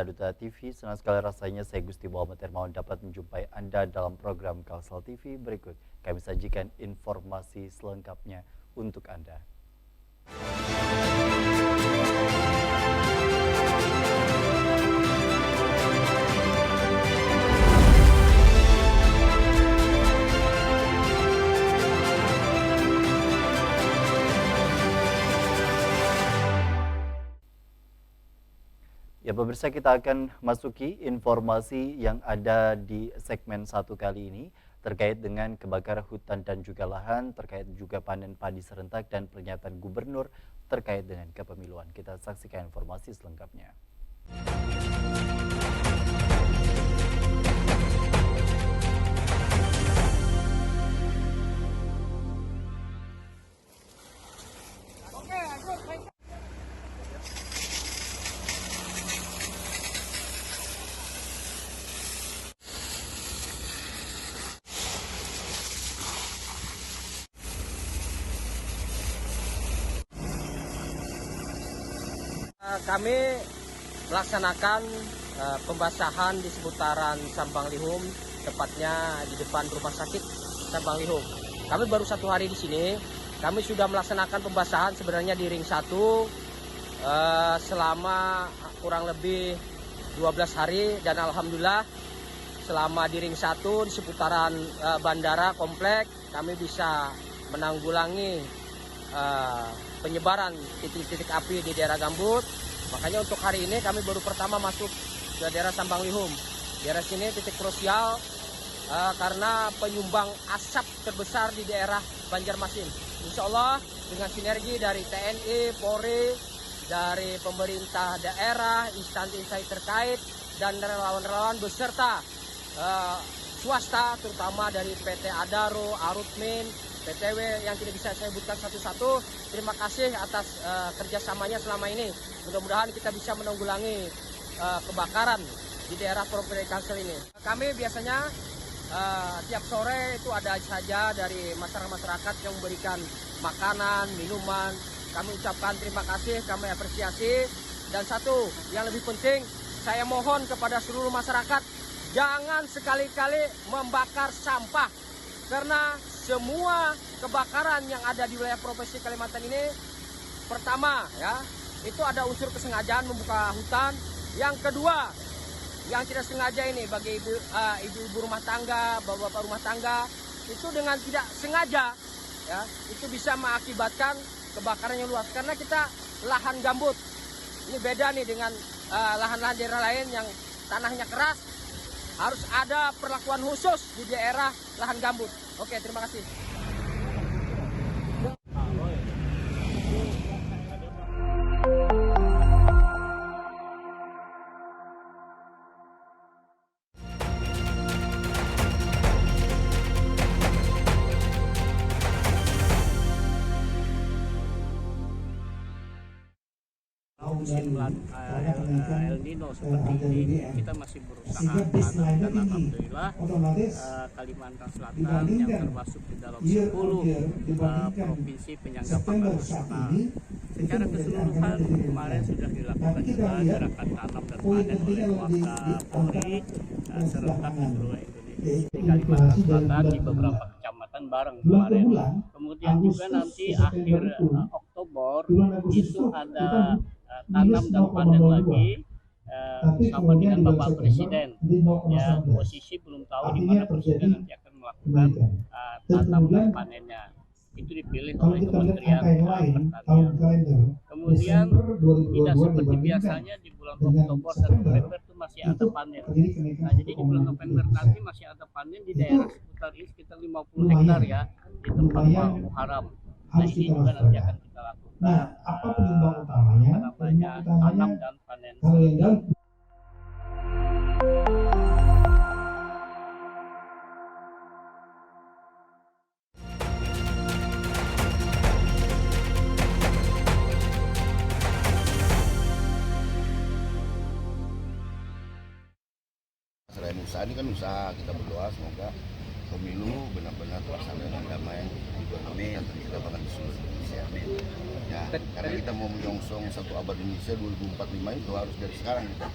pemirsa Duta TV, senang sekali rasanya saya Gusti Muhammad Hermawan dapat menjumpai Anda dalam program Kalsel TV berikut. Kami sajikan informasi selengkapnya untuk Anda. Ya pemirsa, kita akan masuki informasi yang ada di segmen 1 kali ini terkait dengan kebakaran hutan dan juga lahan, terkait juga panen padi serentak dan pernyataan gubernur terkait dengan kepemiluan. Kita saksikan informasi selengkapnya. Kami melaksanakan pembasahan di seputaran Sambang Lihum, tepatnya di depan rumah sakit Sambang Lihum. Kami baru 1 hari di sini. Kami sudah melaksanakan pembasahan sebenarnya di ring 1 selama kurang lebih 12 hari, dan alhamdulillah selama di ring 1 di seputaran bandara komplek kami bisa menanggulangi penyebaran titik-titik api di daerah gambut. Makanya untuk hari ini kami baru pertama masuk ke daerah Sambang Lihum. Daerah sini titik krusial karena penyumbang asap terbesar di daerah Banjarmasin. Insya Allah dengan sinergi dari TNI, Polri, dari pemerintah daerah, instansi terkait, dan relawan-relawan beserta swasta, terutama dari PT Adaro, Arutmin, PTW yang tidak bisa saya sebutkan satu-satu. Terima kasih atas kerjasamanya selama ini. Mudah-mudahan kita bisa menanggulangi kebakaran di daerah Provinsi Kalsel ini. Kami biasanya tiap sore itu ada saja dari masyarakat yang memberikan makanan, minuman. Kami ucapkan terima kasih, kami apresiasi. Dan satu yang lebih penting, saya mohon kepada seluruh masyarakat, jangan sekali-kali membakar sampah. Karena semua kebakaran yang ada di wilayah Provinsi Kalimantan ini, pertama ya, itu ada unsur kesengajaan membuka hutan. Yang kedua, yang tidak sengaja ini bagi ibu-ibu rumah tangga, bapak-bapak rumah tangga, itu dengan tidak sengaja ya, itu bisa mengakibatkan kebakaran yang luas. Karena kita lahan gambut, ini beda nih dengan lahan-lahan daerah lain yang tanahnya keras. Harus ada perlakuan khusus di daerah lahan gambut. Oke, terima kasih. Musim El Nino seperti ini kita masih berusaha tanam, dan alhamdulillah Kalimantan Selatan yang termasuk di dalam 10 provinsi penyangga pangan nasional. Secara keseluruhan kemarin sudah dilakukan juga gerakan tanam dan panen oleh warga Polri serentak di seluruh Indonesia. Di Kalimantan Selatan di beberapa kecamatan bareng kemarin. Kemudian juga nanti akhir Oktober itu ada tanam dan panen lagi sama dengan Bapak Presiden. Ya, posisi belum tahu di mana Presiden nanti akan melakukan tanam dan panennya. Itu dipilih oleh Kementerian Pertanian. Kemudian tidak seperti biasanya di bulan Oktober dan November itu masih ada panen. Nah, jadi di bulan November nanti masih ada panen di daerah seputar ini sekitar 50 hektar ya, di tempat Muharram. Nah, ini juga nanti akan kita lakukan. Nah, apa penyumbang utamanya? Tanam dan panen. Kalau yang dalam Selain usaha ini kan usaha, kita berdoa semoga pemilu benar-benar terlaksana dengan damai, amin, dan tidak bakal disulut. Indonesia. Ya, karena kita mau menyongsong satu abad Indonesia 2045 itu harus dari sekarang kita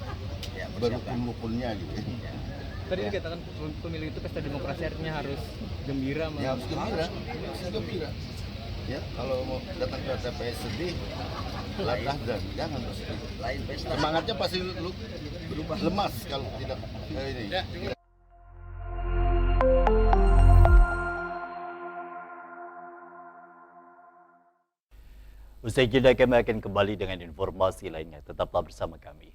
berukun-rukunnya gitu. Tadi dikatakan pemilu itu pesta demokrasi, artinya harus gembira. Ya harus gembira, Ya, kalau mau datang ke TPS sedih, latah dan jangan bersedih. Lain pesta. Semangatnya pasti lu berubah lemas kalau tidak ini. Usai jeda kami akan kembali dengan informasi lainnya. Tetaplah bersama kami.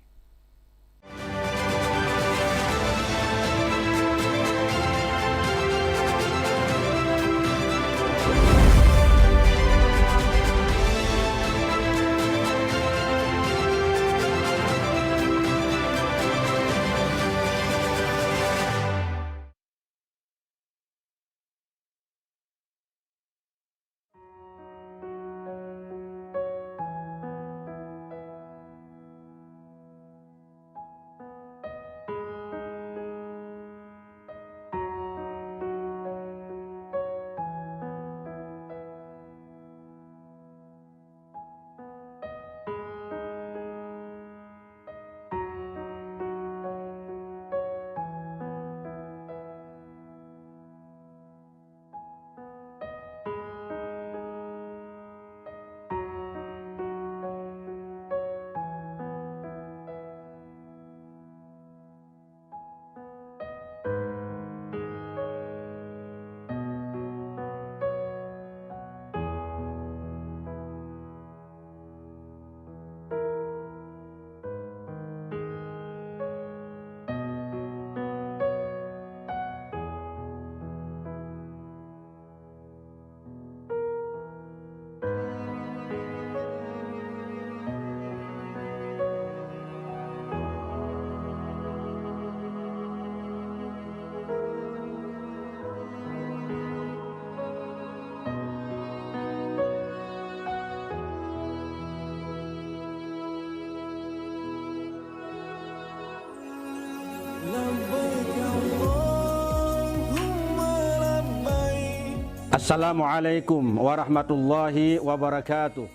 Assalamualaikum warahmatullahi wabarakatuh.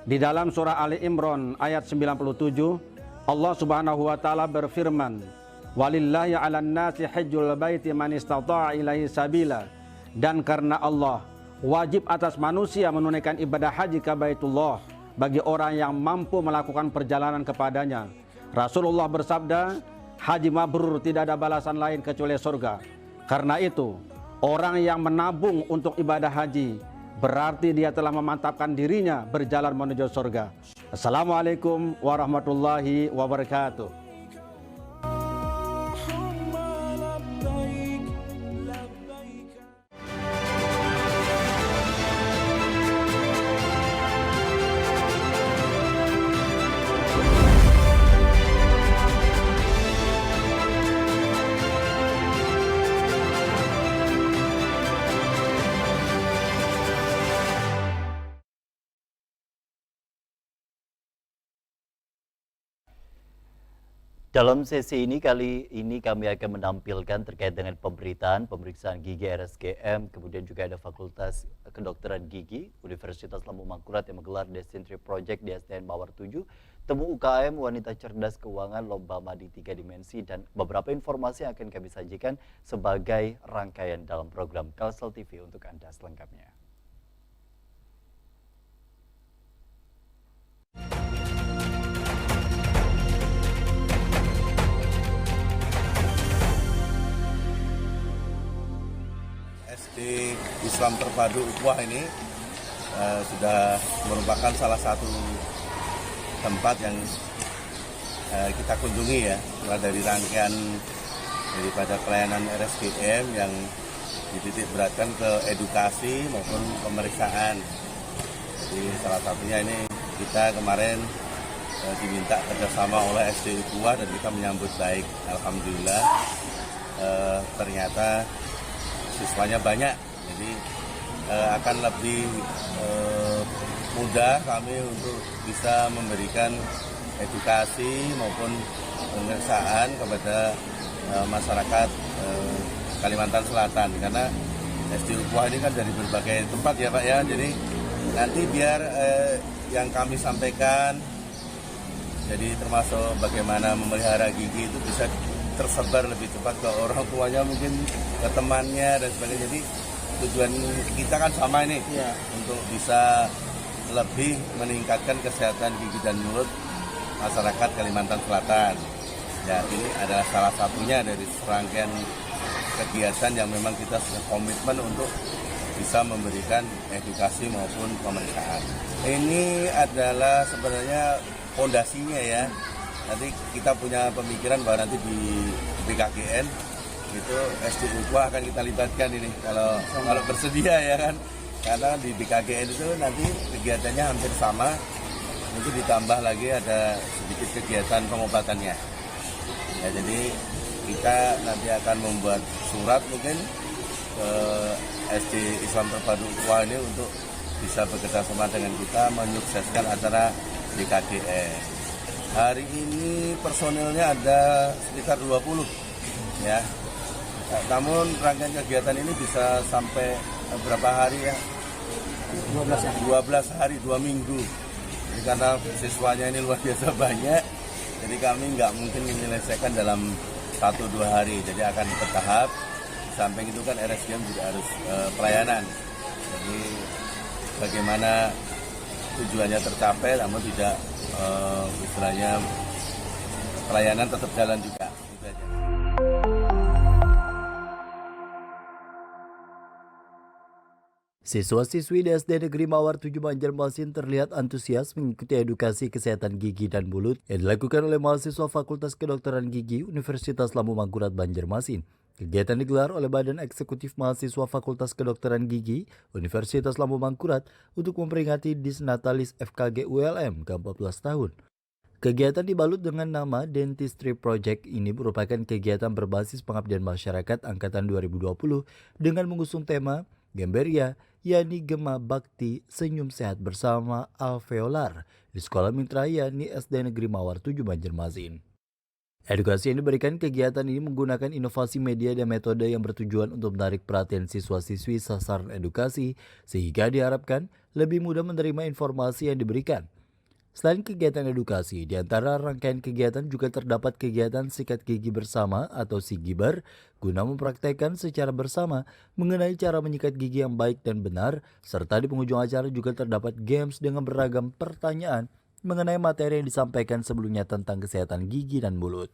Di dalam surah Ali Imran ayat 97, Allah Subhanahu wa taala berfirman, "Walillahi 'alan nasi hajjul baiti man istata'a ilaihi sabila." Dan karena Allah, wajib atas manusia menunaikan ibadah haji ke Baitullah bagi orang yang mampu melakukan perjalanan kepadanya. Rasulullah bersabda, haji mabrur tidak ada balasan lain kecuali surga. Karena itu, orang yang menabung untuk ibadah haji berarti dia telah memantapkan dirinya berjalan menuju surga. Assalamualaikum warahmatullahi wabarakatuh. Dalam sesi ini kali ini kami akan menampilkan terkait dengan pemeriksaan gigi RSGM, kemudian juga ada Fakultas Kedokteran Gigi Universitas Lambung Mangkurat yang menggelar Dentistry Project di SDN Mawar 7, temu UKM Wanita Cerdas Keuangan Lomba Madi 3 Dimensi, dan beberapa informasi yang akan kami sajikan sebagai rangkaian dalam program Kalsel TV untuk Anda selengkapnya. SD Islam Terpadu Ukhuwah ini sudah merupakan salah satu tempat yang kita kunjungi ya, mulai dari rangkaian daripada pelayanan RSGM yang dititik beratkan ke edukasi maupun pemeriksaan. Jadi salah satunya ini kita kemarin diminta kerjasama oleh SD Ukhuwah dan kita menyambut baik. Alhamdulillah ternyata siswanya banyak, jadi akan lebih mudah kami untuk bisa memberikan edukasi maupun pemeriksaan kepada masyarakat Kalimantan Selatan, karena SD Ukhuwah ini kan dari berbagai tempat ya Pak ya, jadi Nanti biar yang kami sampaikan, jadi termasuk bagaimana memelihara gigi itu bisa tersebar lebih cepat ke orang tuanya, mungkin ke temannya dan sebagainya. Jadi tujuan kita kan sama ini, untuk bisa lebih meningkatkan kesehatan gigi dan mulut masyarakat Kalimantan Selatan. Ya, ini adalah salah satunya dari serangkaian kegiatan yang memang kita sudah komitmen untuk bisa memberikan edukasi maupun pemeriksaan. Ini adalah sebenarnya fondasinya ya. Nanti kita punya pemikiran bahwa nanti di BKGN itu SD Ukhuwah akan kita libatkan ini kalau bersedia ya kan. Karena di BKGN itu nanti kegiatannya hampir sama, mungkin ditambah lagi ada sedikit kegiatan pengobatannya. Ya, jadi kita nanti akan membuat surat mungkin ke SD Islam Terpadu Ukhuwah ini untuk bisa bekerja sama dengan kita menyukseskan acara BKGN. Hari ini personilnya ada sekitar 20 ya. Namun rangkaian kegiatan ini bisa sampai berapa hari ya? 12 hari, 2 minggu. Jadi karena siswanya ini luar biasa banyak, jadi kami nggak mungkin menyelesaikan dalam 1-2 hari. Jadi akan bertahap. Samping itu kan RSGM juga harus pelayanan. Jadi bagaimana tujuannya tercapai, namun tidak istilahnya pelayanan tetap jalan juga. Itu aja. Siswa-siswi di SD Negeri Mawar 7 Banjarmasin terlihat antusias mengikuti edukasi kesehatan gigi dan mulut yang dilakukan oleh mahasiswa Fakultas Kedokteran Gigi Universitas Lampung Mangkurat Banjarmasin. Kegiatan digelar oleh Badan Eksekutif Mahasiswa Fakultas Kedokteran Gigi Universitas Lampung Mangkurat untuk memperingati Disnatalis FKG ULM ke-14 tahun. Kegiatan dibalut dengan nama Dentistry Project ini merupakan kegiatan berbasis pengabdian masyarakat angkatan 2020 dengan mengusung tema Gemberia, yakni Gema Bakti Senyum Sehat Bersama Alveolar di Sekolah Mitra yakni SD Negeri Mawar 7 Banjarmasin. Edukasi yang diberikan kegiatan ini menggunakan inovasi media dan metode yang bertujuan untuk menarik perhatian siswa-siswi sasaran edukasi sehingga diharapkan lebih mudah menerima informasi yang diberikan. Selain kegiatan edukasi, di antara rangkaian kegiatan juga terdapat kegiatan sikat gigi bersama atau Sigibar guna mempraktekkan secara bersama mengenai cara menyikat gigi yang baik dan benar, serta di penghujung acara juga terdapat games dengan beragam pertanyaan mengenai materi yang disampaikan sebelumnya tentang kesehatan gigi dan mulut.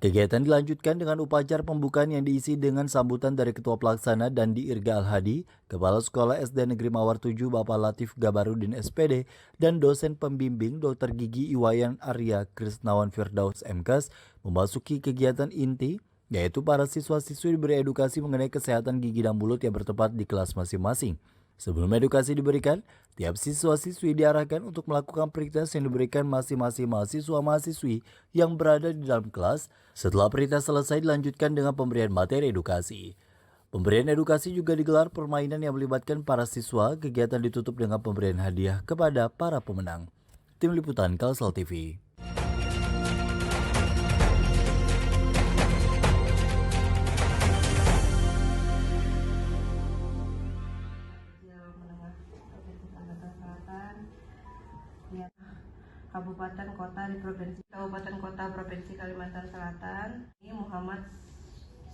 Kegiatan dilanjutkan dengan upacara pembukaan yang diisi dengan sambutan dari Ketua Pelaksana dan Irga Al-Hadi, Kepala Sekolah SD Negeri Mawar 7 Bapak Latif Gabarudin SPD, dan dosen pembimbing Dr. Gigi Iwayan Arya Krisnawan Firdaus MKes memasuki kegiatan inti, yaitu para siswa-siswi diberi edukasi mengenai kesehatan gigi dan mulut yang bertempat di kelas masing-masing. Sebelum edukasi diberikan, tiap siswa-siswi diarahkan untuk melakukan peritas yang diberikan masing-masing mahasiswa-mahasiswi yang berada di dalam kelas. Setelah peritas selesai dilanjutkan dengan pemberian materi edukasi. Pemberian edukasi juga digelar permainan yang melibatkan para siswa. Kegiatan ditutup dengan pemberian hadiah kepada para pemenang. Tim Liputan Kalsel TV. Kabupaten kota provinsi Kalimantan Selatan. Ini Muhammad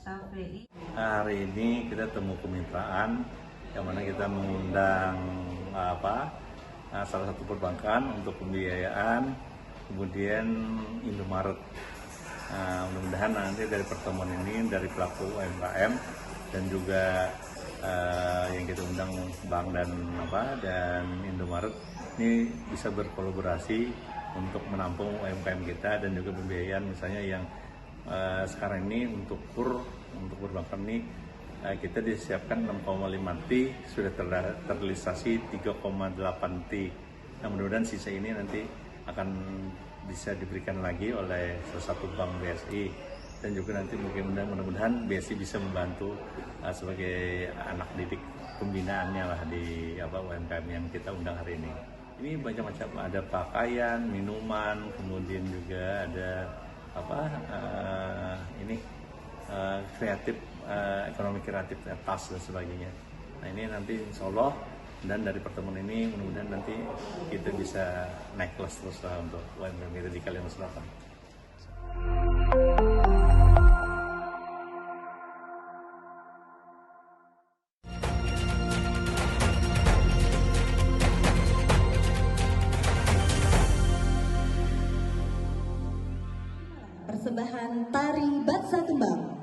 Safei. Hari ini kita temu kemitraan yang mana kita mengundang salah satu perbankan untuk pembiayaan, kemudian Indomaret. Mudah-mudahan nanti dari pertemuan ini dari pelaku UMKM dan juga yang kita undang bank dan Indomaret ini bisa berkolaborasi untuk menampung UMKM kita dan juga pembiayaan misalnya yang sekarang ini untuk perbankan ini kita disiapkan 6,5 T, sudah terrealisasi 3,8 T. Nah, mudah-mudahan sisa ini nanti akan bisa diberikan lagi oleh salah satu bank BSI dan juga nanti mudah-mudahan BSI bisa membantu sebagai anak didik pembinaannya lah di UMKM yang kita undang hari ini. Ini macam-macam, ada pakaian, minuman, kemudian juga ada kreatif, ekonomi kreatif, tas dan sebagainya. Nah ini nanti insya Allah Dan dari pertemuan ini mudah-mudahan nanti kita bisa naik kelas terus lah untuk UMKM kita di Kalimantan Selatan. Persembahan tari Batsa Tembang.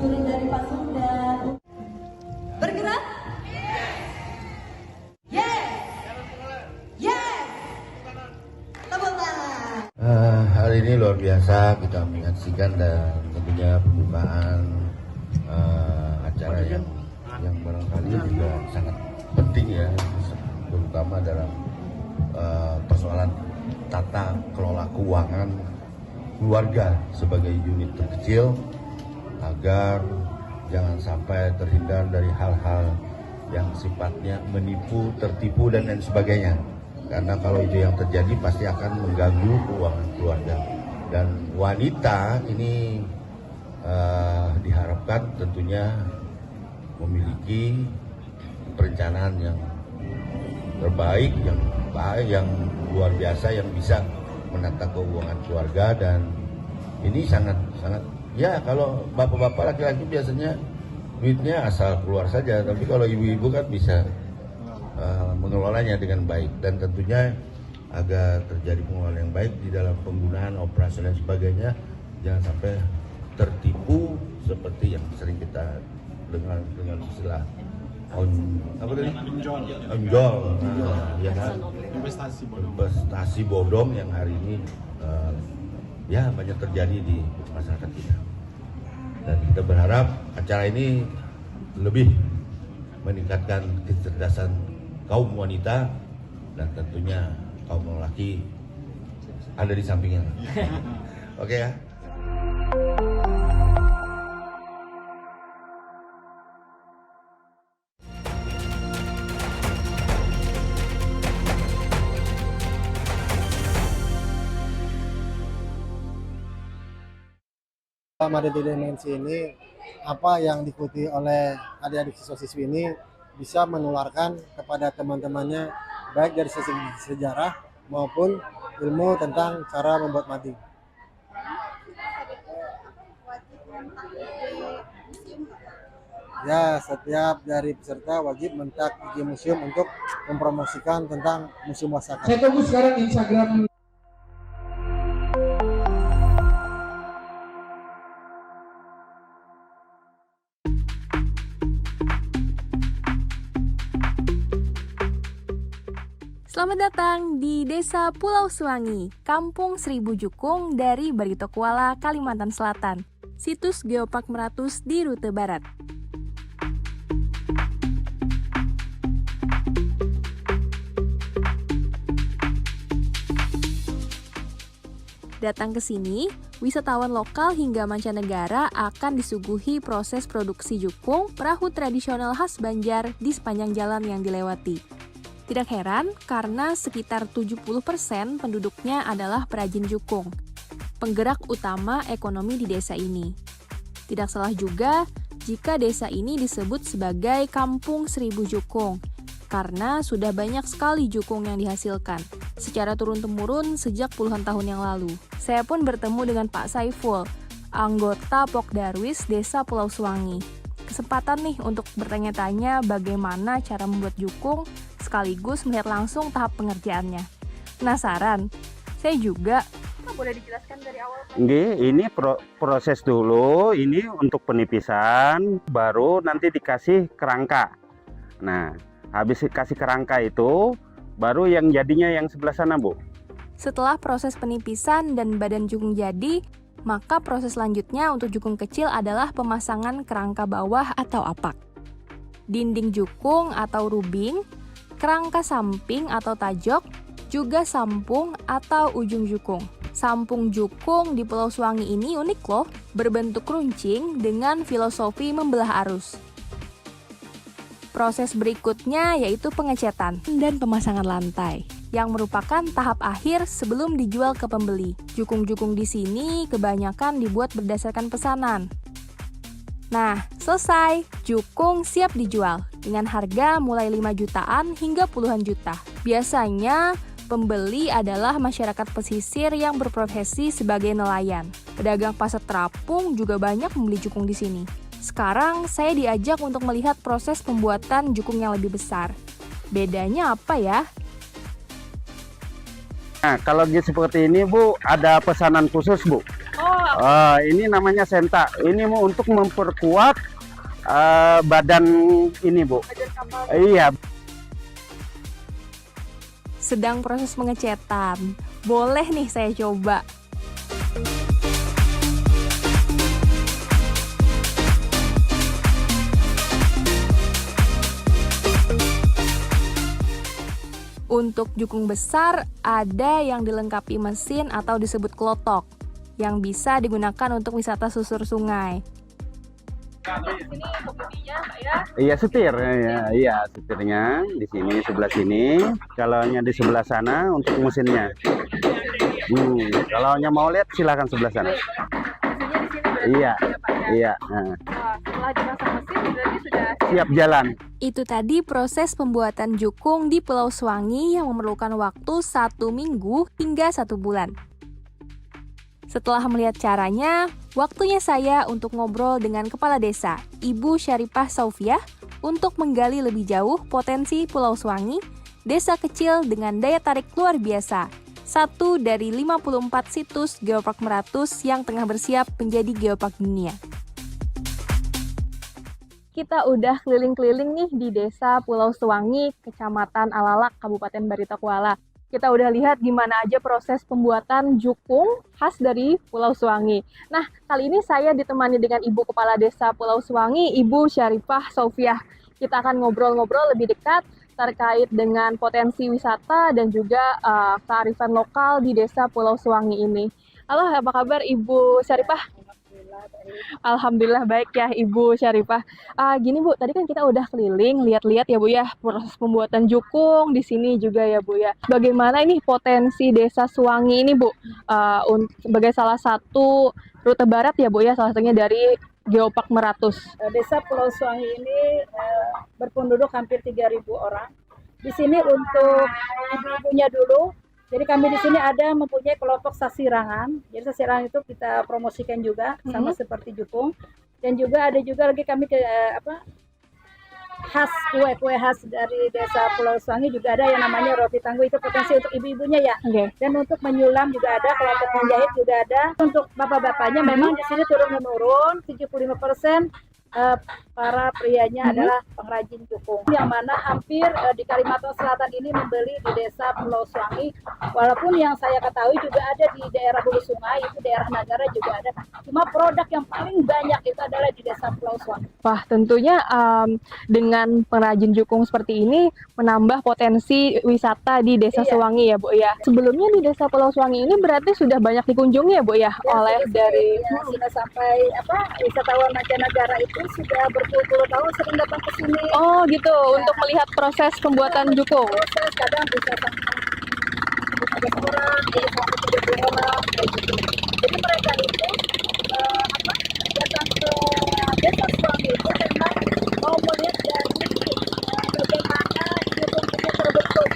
Turun dari panggung dan bergerak. Yes. Yes. Tepuk tangan. Hari ini luar biasa kita menyaksikan dan tentunya pembukaan acara yang barangkali juga sangat penting ya, terutama dalam persoalan tata kelola keuangan keluarga sebagai unit terkecil agar jangan sampai terhindar dari hal-hal yang sifatnya menipu, tertipu dan lain sebagainya. Karena kalau itu yang terjadi pasti akan mengganggu keuangan keluarga. Dan wanita ini diharapkan tentunya memiliki perencanaan yang terbaik, yang luar biasa, yang bisa menata keuangan keluarga. Dan ini sangat ya, kalau bapak-bapak laki-laki biasanya duitnya asal keluar saja, tapi kalau ibu-ibu kan bisa mengelolanya dengan baik. Dan tentunya agar terjadi pengelolaan yang baik di dalam penggunaan operasi dan sebagainya, jangan sampai tertipu seperti yang sering kita dengar dengan istilah onjol, ya kan? Investasi bodong yang hari ini ya banyak terjadi di masyarakat kita. Dan kita berharap acara ini lebih meningkatkan kecerdasan kaum wanita dan tentunya kaum lelaki ada di sampingnya. Oke ya. Madadi Dimensi ini, apa yang diikuti oleh adik-adik siswa-siswi ini bisa menularkan kepada teman-temannya, baik dari sisi sejarah maupun ilmu tentang cara membuat mading. Ya, setiap dari peserta wajib mentak di museum untuk mempromosikan tentang museum Wasaka. Saya tunggu sekarang Instagram. Selamat datang di Desa Pulau Suwangi, Kampung Seribu Jukung dari Barito Kuala, Kalimantan Selatan. Situs Geopark Meratus di rute barat. Datang ke sini, wisatawan lokal hingga mancanegara akan disuguhi proses produksi jukung, perahu tradisional khas Banjar di sepanjang jalan yang dilewati. Tidak heran karena sekitar 70% penduduknya adalah perajin jukung, penggerak utama ekonomi di desa ini. Tidak salah juga jika desa ini disebut sebagai Kampung Seribu Jukung, karena sudah banyak sekali jukung yang dihasilkan, secara turun-temurun sejak puluhan tahun yang lalu. Saya pun bertemu dengan Pak Saiful, anggota Pokdarwis Desa Pulau Suwangi. Kesempatan nih untuk bertanya-tanya bagaimana cara membuat jukung, sekaligus melihat langsung tahap pengerjaannya. Penasaran? Saya juga. Boleh dijelaskan dari awal? Ini proses dulu, ini untuk penipisan, baru nanti dikasih kerangka. Nah, habis dikasih kerangka itu, baru yang jadinya yang sebelah sana, Bu. Setelah proses penipisan dan badan jukung jadi, maka proses selanjutnya untuk jukung kecil adalah pemasangan kerangka bawah atau apak. Dinding jukung atau rubing, kerangka samping atau tajok, juga sampung atau ujung jukung. Sampung jukung di Pulau Suwangi ini unik loh, berbentuk runcing dengan filosofi membelah arus. Proses berikutnya yaitu pengecetan dan pemasangan lantai. yang merupakan tahap akhir sebelum dijual ke pembeli. Jukung-jukung di sini kebanyakan dibuat berdasarkan pesanan. Nah, selesai. Jukung siap dijual dengan harga mulai 5 jutaan hingga puluhan juta. Biasanya, pembeli adalah masyarakat pesisir yang berprofesi sebagai nelayan. Pedagang pasar terapung juga banyak membeli jukung di sini. Sekarang, saya diajak untuk melihat proses pembuatan jukung yang lebih besar. Bedanya apa ya? Nah, kalau seperti ini Bu, ada pesanan khusus Bu. Ini namanya senta. Ini mau untuk memperkuat badan ini Bu. Iya. Sedang proses pengecetan. Boleh nih saya coba. Untuk jukung besar, ada yang dilengkapi mesin atau disebut klotok, yang bisa digunakan untuk wisata susur sungai. Iya, setir. Iya, setirnya di sini, sebelah sini. Kalau di sebelah sana untuk mesinnya. Kalau mau lihat silahkan sebelah sana. Iya. Nah. Setelah dipasang mesin berarti sudah siap jalan. Itu tadi proses pembuatan jukung di Pulau Suwangi yang memerlukan waktu 1 minggu hingga 1 bulan. Setelah melihat caranya, waktunya saya untuk ngobrol dengan Kepala Desa, Ibu Syarifah Saufiah, untuk menggali lebih jauh potensi Pulau Suwangi, desa kecil dengan daya tarik luar biasa. Satu dari 54 situs Geopark Meratus yang tengah bersiap menjadi Geopark Dunia. Kita udah keliling-keliling nih di Desa Pulau Suwangi, Kecamatan Alalak, Kabupaten Barito Kuala. Kita udah lihat gimana aja proses pembuatan jukung khas dari Pulau Suwangi. Nah, kali ini saya ditemani dengan Ibu Kepala Desa Pulau Suwangi, Ibu Syarifah Saufiah. Kita akan ngobrol-ngobrol lebih dekat terkait dengan potensi wisata dan juga kearifan lokal di Desa Pulau Suwangi ini. Halo, apa kabar Ibu Syarifah? Alhamdulillah baik ya Ibu Syarifah. Gini Bu, tadi kan kita udah keliling, lihat-lihat ya Bu ya, proses pembuatan jukung di sini juga ya Bu ya. Bagaimana ini potensi Desa Suwangi ini Bu, sebagai salah satu rute barat ya Bu ya, salah satunya dari Geopark Meratus. Desa Pulau Suwangi ini berpenduduk hampir 3.000 orang. Di sini untuk ibu-ibunya dulu. Jadi kami di sini ada mempunyai kelompok sasirangan. Jadi sasirangan itu kita promosikan juga sama seperti jukung. Dan juga ada juga lagi kami khas kue khas dari Desa Pulau Suwangi juga ada yang namanya roti tangguh, itu potensi untuk ibu-ibunya ya. Dan untuk menyulam juga ada, kelompok menjahit juga ada. Untuk bapak-bapaknya memang di sini turun-menurun 75%. Para prianya adalah pengrajin jukung, yang mana hampir di Kalimantan Selatan ini membeli di Desa Pulau Suwangi, walaupun yang saya ketahui juga ada di daerah Hulu Sungai, itu daerah Nagara juga ada, cuma produk yang paling banyak itu adalah di Desa Pulau Suwangi. Wah, tentunya dengan pengrajin jukung seperti ini menambah potensi wisata di Desa Suwangi ya Bu ya. Sebelumnya di Desa Pulau Suwangi ini berarti sudah banyak dikunjungi ya Bu ya, oleh dari sudah sampai wisatawan mancanegara itu sudah berpuluh-puluh tahun sering datang ke sini. Oh gitu, untuk melihat proses pembuatan jukung. Proses kadang bisa sampai 15 orang, sampai 30 orang. Jadi mereka itu datang ke Desa Suwangi itu memang mau melihat dari bagaimana jukung itu terbentuk.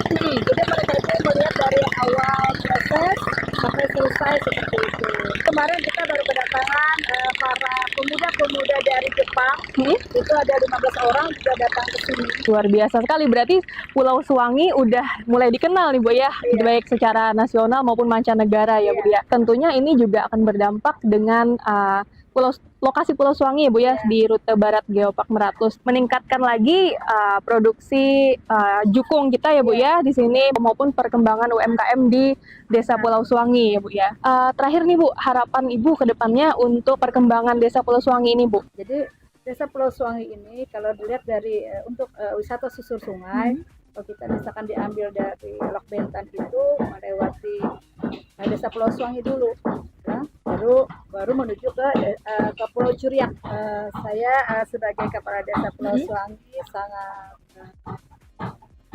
Jadi mereka itu melihat dari awal proses sampai selesai seperti itu. Kemarin kita baru kedatangan para pemuda-pemuda dari Jepang, itu ada 15 orang juga datang ke sini. Luar biasa sekali, berarti Pulau Suwangi udah mulai dikenal nih Bu ya, baik secara nasional maupun mancanegara ya Bu ya. Tentunya ini juga akan berdampak dengan lokasi Pulau Suwangi ya Bu ya, di rute barat Geopark Meratus, meningkatkan lagi produksi jukung kita ya Bu ya di sini, maupun perkembangan UMKM di Desa Pulau Suwangi ya Bu ya. Terakhir nih Bu, harapan Ibu ke depannya untuk perkembangan Desa Pulau Suwangi ini Bu. Jadi Desa Pulau Suwangi ini kalau dilihat dari untuk wisata susur sungai, kalau kita misalkan diambil dari Lok Bentan itu melewati Desa Pulau Suwangi dulu, baru menuju ke Pulau Curiak. Saya sebagai Kepala Desa Pulau Suwangi sangat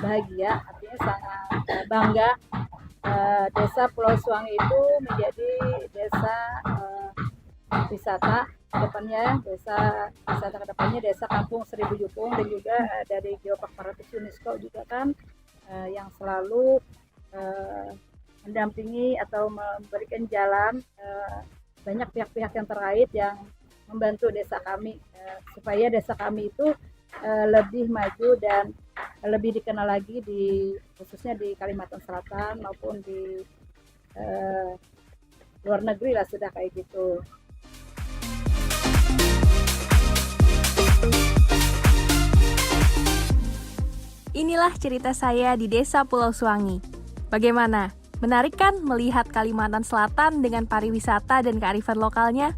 bahagia, artinya sangat bangga Desa Pulau Suwangi itu menjadi desa wisata kedepannya, desa wisata kedepannya, desa kampung Seribu Jukung, dan juga dari Geopark Paratus UNESCO juga kan yang selalu mendampingi atau memberikan jalan banyak pihak-pihak yang terkait yang membantu desa kami supaya desa kami itu lebih maju dan lebih dikenal lagi khususnya di Kalimantan Selatan maupun di luar negeri lah sudah kayak gitu. Inilah cerita saya di Desa Pulau Suwangi. Bagaimana? Menarik kan melihat Kalimantan Selatan dengan pariwisata dan kearifan lokalnya?